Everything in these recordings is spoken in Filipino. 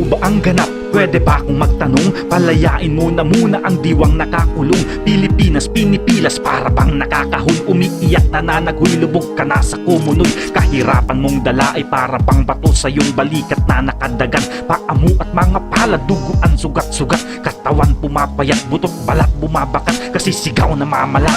ba ang ganap? Pwede ba akong magtanong? Palayain mo na muna ang diwang nakakulong. Pilipinas pinipilas para bang nakakahon. Umiiyak nananagoy, lubog ka na sa kumunoy. Kahirapan mong dala ay para bang bato sa iyong balikat na nakadagan. Paamo at mga palad, duguan, sugat-sugat. Katawan pumapayat, butot balat bumabakat. Kasi sigaw na mamalat.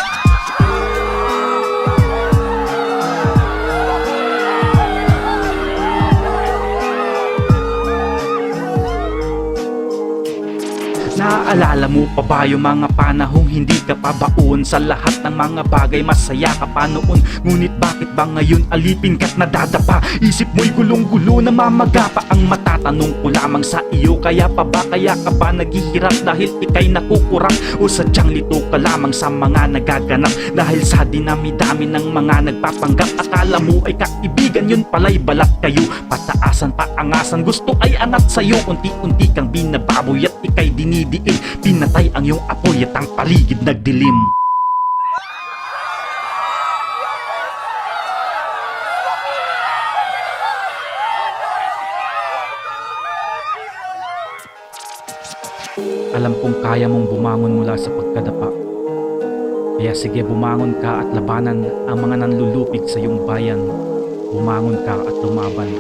Naaalala mo pa ba yung mga panahong hindi ka pa baon? Sa lahat ng mga bagay masaya ka pa noon. Ngunit bakit ba ngayon alipin ka't nadadapa? Isip mo'y gulong-gulo na mamagapa. Ang matatanong ko lamang sa iyo, kaya pa ba kaya ka pa naghihirap dahil ikay nakukurap? O sadyang lito ka lamang sa mga nagaganap dahil sa dinami-dami ng mga nagpapanggap? Akala mo ay kaibigan, yun pala'y balat kayo. Pataasan, paangasan, gusto ay angat sa'yo. Unti-unti kang binababoy at ikay dinidiin. Pinatay ang iyong apoy at ang paligid nagdilim. Alam kong kaya mong bumangon mula sa pagkadapa. Kaya sige, bumangon ka at labanan ang mga nanlulupig sa iyong bayan. Bumangon ka at lumaban.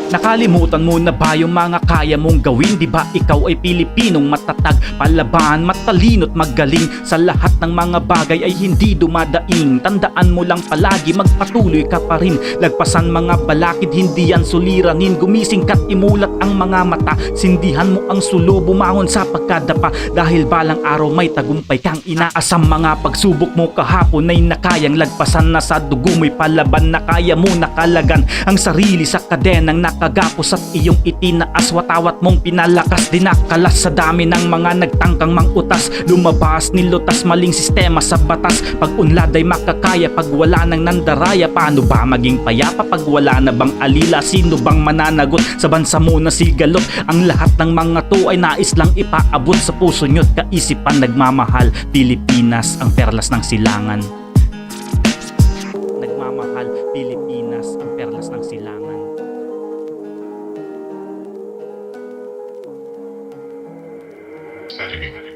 Nakalimutan mo na ba yung mga kaya mong gawin? Di ba ikaw ay Pilipinong matatag, palaban, matalino't magaling? Sa lahat ng mga bagay ay hindi dumadaing. Tandaan mo lang palagi, magpatuloy ka pa rin. Lagpasan mga balakid, hindi yan suliranin. Gumising ka't imulat ang mga mata. Sindihan mo ang sulo, bumangon sa pagkadapa. Dahil balang araw may tagumpay kang inaasam. Mga pagsubok mo kahapon ay nakayang lagpasan na sa dugo mo'y palaban. Na kaya mo nakalagan ang sarili sa kadenang nakagapos at iyong itinaas. Watawat mong pinalakas, dinakalas sa dami ng mga nagtangkang mangutas. Lumabas, nilutas, maling sistema sa batas. Pag unlad ay makakaya, pag wala nang nandaraya. Paano ba maging payapa pag wala na bang alila? Sino bang mananagot sa bansa mo na sigalot? Ang lahat ng mga to ay nais lang ipaabot sa puso nyo't kaisipan. Nagmamahal, Pilipinas ang perlas ng silangan. Nagmamahal, Pilipinas ang perlas ng silangan. Saturday.